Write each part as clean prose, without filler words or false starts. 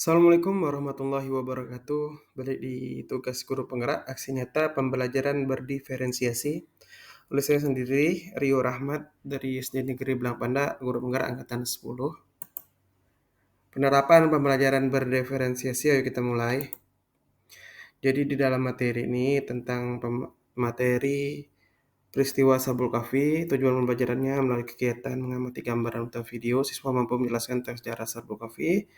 Assalamualaikum warahmatullahi wabarakatuh. Balik di tugas guru penggerak aksi nyata pembelajaran berdiferensiasi. Oleh saya sendiri, Rio Rahmat dari SD Negeri Belang Panda, guru penggerak angkatan 10. Penerapan pembelajaran berdiferensiasi, ayo kita mulai. Jadi di dalam materi ini tentang materi peristiwa Sabul Kahfi, tujuan pembelajarannya melalui kegiatan mengamati gambar atau video, siswa mampu menjelaskan tentang sejarah Sabul Kahfi.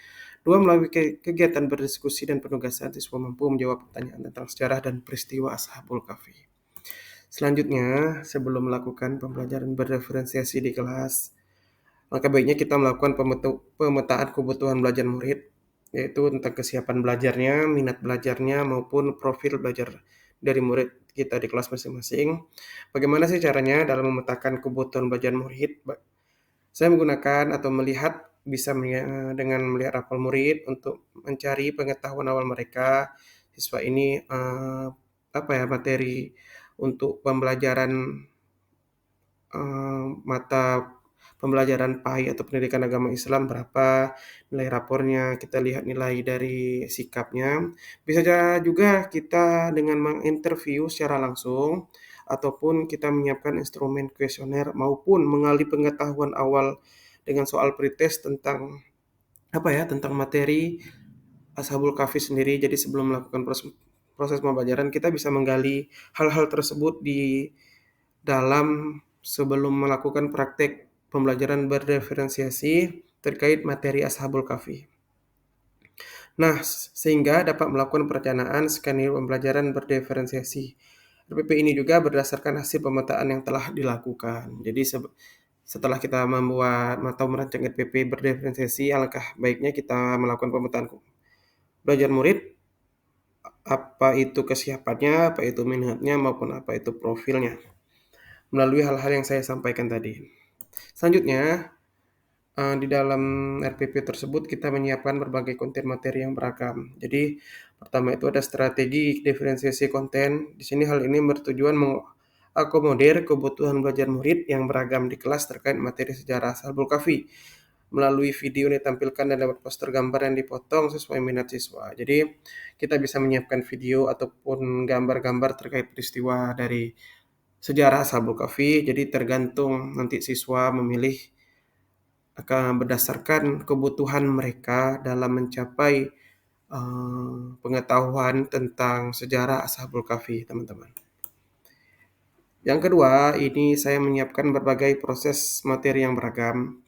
Dua, melalui kegiatan berdiskusi dan penugasan, siswa mampu menjawab pertanyaan tentang sejarah dan peristiwa Ashabul Kahfi. Selanjutnya, sebelum melakukan pembelajaran berdiferensiasi di kelas, maka baiknya kita melakukan pemetaan kebutuhan belajar murid, yaitu tentang kesiapan belajarnya, minat belajarnya, maupun profil belajar dari murid kita di kelas masing-masing. Bagaimana sih caranya dalam memetakan kebutuhan belajar murid? Saya menggunakan atau melihat bisa dengan melihat rapor murid untuk mencari pengetahuan awal mereka. Siswa ini materi untuk pembelajaran mata pembelajaran PAI atau pendidikan agama Islam berapa nilai rapornya, kita lihat nilai dari sikapnya. Bisa juga kita dengan menginterview secara langsung ataupun kita menyiapkan instrumen kuesioner maupun mengali pengetahuan awal dengan soal pretest tentang tentang materi Ashabul Kahfi sendiri. Jadi sebelum melakukan proses pembelajaran kita bisa menggali hal-hal tersebut di dalam sebelum melakukan praktek pembelajaran berdiferensiasi terkait materi Ashabul Kahfi. Nah, sehingga dapat melakukan perencanaan skenario pembelajaran berdiferensiasi. RPP ini juga berdasarkan hasil pemetaan yang telah dilakukan. Jadi setelah kita membuat atau merancang RPP berdiferensiasi, alangkah baiknya kita melakukan pemetaan belajar murid, apa itu kesiapannya, apa itu minatnya, maupun apa itu profilnya, melalui hal-hal yang saya sampaikan tadi. Selanjutnya, di dalam RPP tersebut kita menyiapkan berbagai konten materi yang beragam. Jadi, pertama itu ada strategi diferensiasi konten. Di sini hal ini bertujuan mengakomodir kebutuhan belajar murid yang beragam di kelas terkait materi sejarah Ashabul Kahfi. Melalui video yang ditampilkan dan lewat poster gambar yang dipotong sesuai minat siswa. Jadi, kita bisa menyiapkan video ataupun gambar-gambar terkait peristiwa dari sejarah Ashabul Kahfi. Jadi, tergantung nanti siswa memilih akan berdasarkan kebutuhan mereka dalam mencapai pengetahuan tentang sejarah Ashabul Kahfi, teman-teman. Yang kedua, ini saya menyiapkan berbagai proses materi yang beragam,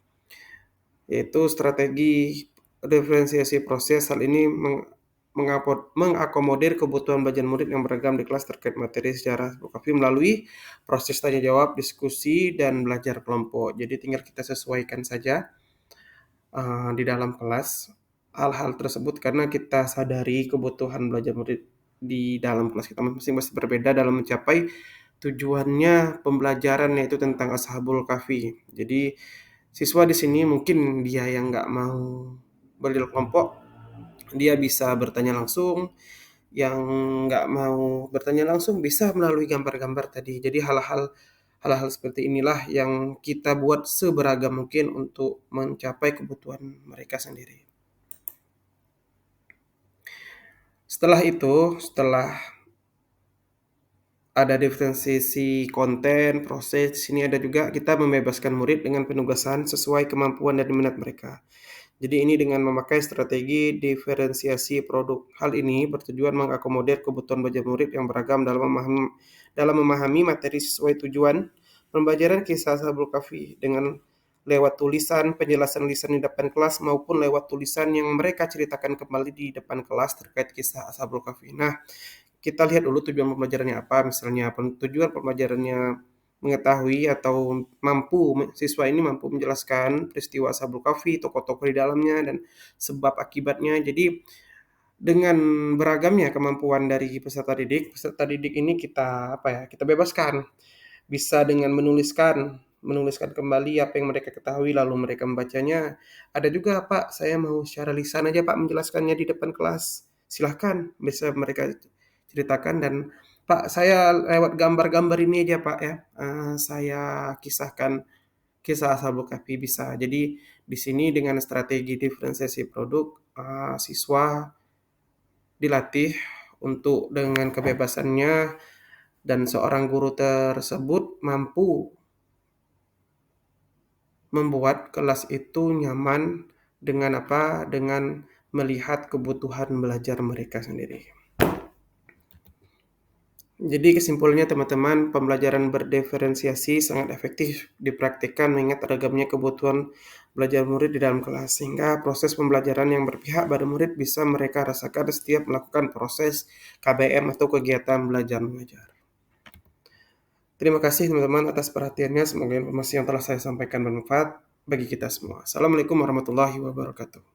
yaitu strategi diferensiasi proses. Hal ini mengakomodir kebutuhan belajar murid yang beragam di kelas terkait materi sejarah Ashabul Kahfi melalui proses tanya jawab, diskusi, dan belajar kelompok. Jadi tinggal kita sesuaikan saja di dalam kelas hal-hal tersebut karena kita sadari kebutuhan belajar murid di dalam kelas kita masing-masing berbeda dalam mencapai tujuannya pembelajaran, yaitu tentang Ashabul Kahfi. Jadi siswa di sini mungkin dia yang nggak mau belajar kelompok, dia bisa bertanya langsung. Yang nggak mau bertanya langsung bisa melalui gambar-gambar tadi. Jadi hal-hal seperti inilah yang kita buat seberagam mungkin untuk mencapai kebutuhan mereka sendiri. Setelah ada diferensiasi konten, proses, di sini ada juga kita membebaskan murid dengan penugasan sesuai kemampuan dan minat mereka. Jadi ini dengan memakai strategi diferensiasi produk. Hal ini bertujuan mengakomodir kebutuhan belajar murid yang beragam dalam memahami materi sesuai tujuan pembelajaran kisah Ashabul Kahfi dengan lewat tulisan, penjelasan lisan di depan kelas maupun lewat tulisan yang mereka ceritakan kembali di depan kelas terkait kisah Ashabul Kahfi. Nah, kita lihat dulu tujuan pembelajarannya apa. Misalnya tujuan pembelajarannya mengetahui atau siswa ini mampu menjelaskan peristiwa Ashabul Kahfi, tokoh-tokoh di dalamnya, dan sebab akibatnya. Jadi dengan beragamnya kemampuan dari peserta didik ini kita bebaskan. Bisa dengan menuliskan kembali apa yang mereka ketahui lalu mereka membacanya. Ada juga, Pak, saya mau secara lisan aja Pak menjelaskannya di depan kelas. Silahkan, bisa mereka ceritakan. Dan Pak, saya lewat gambar-gambar ini aja Pak ya, saya kisahkan kisah Ashabul Kahfi bisa. Jadi di sini dengan strategi diferensiasi produk, siswa dilatih untuk dengan kebebasannya dan seorang guru tersebut mampu membuat kelas itu nyaman dengan apa, dengan melihat kebutuhan belajar mereka sendiri. Jadi kesimpulannya teman-teman, pembelajaran berdiferensiasi sangat efektif dipraktikkan mengingat ragamnya kebutuhan belajar murid di dalam kelas, sehingga proses pembelajaran yang berpihak pada murid bisa mereka rasakan setiap melakukan proses KBM atau kegiatan belajar mengajar. Terima kasih teman-teman atas perhatiannya, semoga informasi yang telah saya sampaikan bermanfaat bagi kita semua. Assalamualaikum warahmatullahi wabarakatuh.